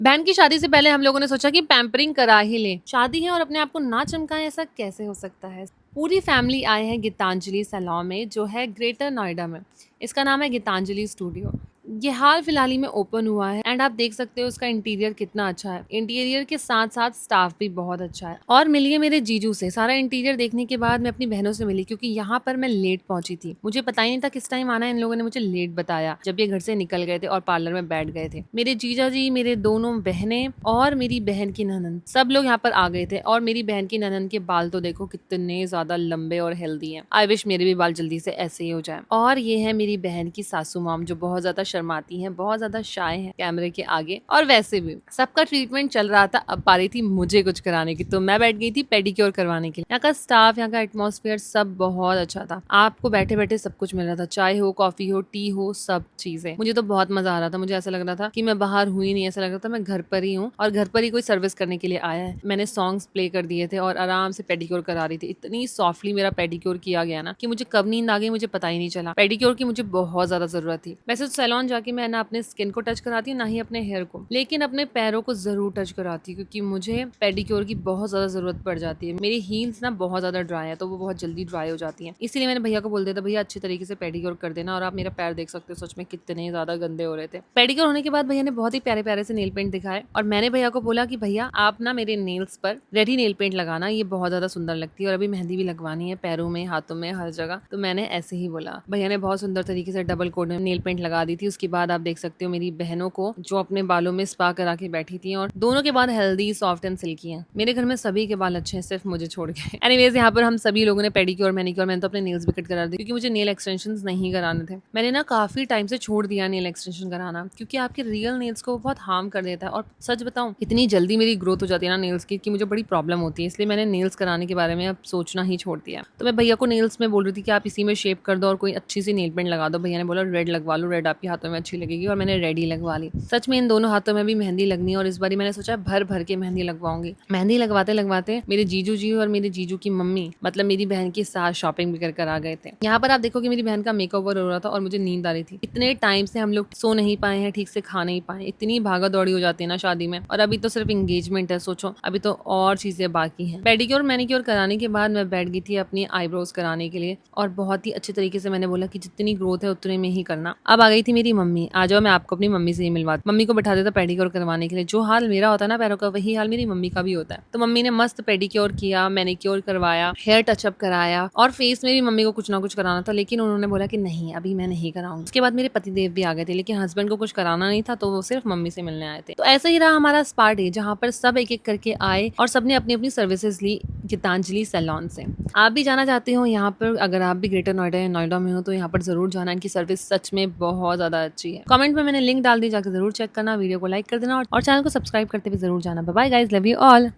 बहन की शादी से पहले हम लोगों ने सोचा कि पैम्परिंग करा ही ले। शादी है और अपने आप को ना चमकाएं, ऐसा कैसे हो सकता है। पूरी फैमिली आए हैं गीतांजलि सैलून में, जो है ग्रेटर नोएडा में। इसका नाम है गीतांजलि स्टूडियो। ये हाल फिलहाल ही में ओपन हुआ है एंड आप देख सकते हो उसका इंटीरियर कितना अच्छा है। इंटीरियर के साथ साथ स्टाफ भी बहुत अच्छा है। और मिलिए मेरे जीजू से। सारा इंटीरियर देखने के बाद मैं अपनी बहनों से मिली, क्योंकि यहाँ पर मैं लेट पहुंची थी। मुझे पता ही नहीं था किस टाइम आना है। इन लोगों ने मुझे लेट बताया जब ये घर से निकल गए थे और पार्लर में बैठ गए थे। मेरे जीजा जी, मेरे दोनों बहनें और मेरी बहन की ननद, सब लोग यहाँ पर आ गए थे। और मेरी बहन की ननद के बाल तो देखो कितने ज्यादा लंबे और हेल्दी हैं। आई विश मेरे भी बाल जल्दी से ऐसे ही हो जाए। और ये है मेरी बहन की सासू मॉम, जो बहुत ज्यादा शर्माती हैं, बहुत ज्यादा शाय हैं कैमरे के आगे। और वैसे भी सबका ट्रीटमेंट चल रहा था, अब पारी थी मुझे कुछ कराने की, तो मैं बैठ गई थी पेडिक्योर करवाने के लिए। यहाँ का स्टाफ, यहाँ का एटमॉस्फेयर सब बहुत अच्छा था। आपको बैठे बैठे सब कुछ मिल रहा था, चाय हो, कॉफी हो, टी हो, सब चीजें। मुझे तो बहुत मजा आ रहा था। मुझे ऐसा लग रहा था कि मैं बाहर हुई नहीं, ऐसा लग रहा था मैं घर पर ही हूँ और घर पर ही कोई सर्विस करने के लिए आया है। मैंने सॉन्ग्स प्ले कर दिए थे और आराम से पेडिक्योर करा रही थी। इतनी सॉफ्टली मेरा पेडिक्योर किया गया ना कि मुझे कब नींद आ गई मुझे पता ही नहीं चला। पेडिक्योर की मुझे बहुत ज्यादा जरूरत थी। वैसे तो सैलून जाके मैं ना अपने स्किन को टच कराती हूँ, ना ही अपने हेयर को, लेकिन अपने पैरों को जरूर टच कराती हूँ, क्योंकि मुझे पेडिक्योर की बहुत ज्यादा जरूरत पड़ जाती है। मेरी हील्स ना बहुत ज्यादा ड्राई है, तो वो बहुत जल्दी ड्राई हो जाती है। इसीलिए मैंने भैया को बोल दिया था, भैया अच्छे तरीके से पेडिक्योर कर देना। और आप मेरा पैर देख सकते हो, सच में कितने ज्यादा गंदे हो रहे थे। पेडिक्योर होने के बाद भैया ने बहुत ही प्यारे प्यारे से नेल पेंट दिखाए और मैंने भैया को बोला कि भैया आप ना मेरे नेल्स पर रेडी नेल पेंट लगाना, ये बहुत ज्यादा सुंदर लगती है। और अभी मेहंदी भी लगवानी है पैरों में, हाथों में, हर जगह। तो मैंने ऐसे ही बोला। भैया ने बहुत सुंदर तरीके से डबल कोट में नेल पेंट लगा दी थी। उसके बाद आप देख सकते हो मेरी बहनों को, जो अपने बालों में स्पा करा के बैठी थी, और दोनों के बाल हेल्दी, सॉफ्ट एंड सिल्की हैं। मेरे घर में सभी के बाल अच्छे हैं, सिर्फ मुझे छोड़ के। एनीवेज, यहाँ पर हम सभी लोगों ने पेडिक्योर, मैनिक्योर, मैंने तो अपने नेल्स भी कट करा दिए, क्योंकि मुझे नेल एक्सटेंशन नहीं कराने थे। मैंने ना काफी टाइम से छोड़ दिया नेल एक्सटेंशन कराना, क्योंकि आपके रियल नेल्स को बहुत हार्म कर देता है। और सच बताऊं, इतनी जल्दी मेरी ग्रोथ हो जाती है ना नेल्स की, कि मुझे बड़ी प्रॉब्लम होती है। इसलिए मैंने नेल्स कराने के बारे में अब सोचना ही छोड़ दिया। तो मैं भैया को नेल्स में बोल रही थी कि आप इसी में शेप कर दो और कोई अच्छी सी नेल पेंट लगा दो। भैया ने बोला रेड लगवा लो, रेड आपके हाथों में अच्छी लगेगी। और मैंने रेड ही लगवा ली। सच में इन दोनों हाथों में भी मेहंदी लगनी है, और इस बार मैंने सोचा भर भर के मेहंदी लगवाऊंगी। मेहंदी लगवाते लगवाते मेरे जीजू जी और मेरे जीजू की मम्मी, मतलब मेरी बहन की सास, शॉपिंग भी कर आ गए थे। यहाँ पर आप देखो कि मेरी बहन का मेकओवर हो रहा था और मुझे नींद आ रही थी। इतने टाइम से हम लोग सो नहीं पाए हैं, ठीक से खा नहीं पाए। इतनी भागा दौड़ी हो जाती है ना शादी में, और अभी तो सिर्फ एंगेजमेंट है। सोचो अभी तो और चीजें बाकी हैं। पेडिक्योर मैनिक्योर कराने के बाद मैं बैठ गई थी अपनी आईब्रोज कराने के लिए, और बहुत ही अच्छे तरीके से मैंने बोला कि जितनी ग्रोथ है उतने में ही करना। अब आ गई थी मेरी मम्मी। आ जाओ, मैं आपको अपनी मम्मी से ही मिलवाती। मम्मी को बैठा देता पेडिक्योर करवाने के लिए। जो हाल मेरा होता है ना पैरों का, वही हाल मेरी मम्मी का भी होता है। तो मम्मी ने मस्त पेडिक्योर किया, मैनिक्योर करवाया, हेयर टचअप कराया, और फेस में भी मम्मी को कुछ ना कुछ कराना था, लेकिन उन्होंने बोला कि नहीं अभी मैं नहीं कराऊंगी। उसके बाद मेरे पतिदेव भी आ गए थे, लेकिन हस्बैंड को कुछ कराना नहीं था, तो वो सिर्फ मम्मी से मिलने आए थे। तो ऐसा ही रहा हमारा स्पा डे, जहाँ पर सब एक एक करके आए और सबने अपनी अपनी सर्विसेज ली गीतांजलि सैलून से। आप भी जाना चाहते हो यहाँ पर, अगर आप भी ग्रेटर नोएडा या नोएडा में हो, तो यहाँ पर जरूर जाना। इनकी सर्विस सच में बहुत ज्यादा अच्छी है। कमेंट में मैंने लिंक डाल दी, जाकर जरूर चेक करना, वीडियो को लाइक कर देना और चैनल को सब्सक्राइब करते हुए जरूर जाना। Bye guys, love you all.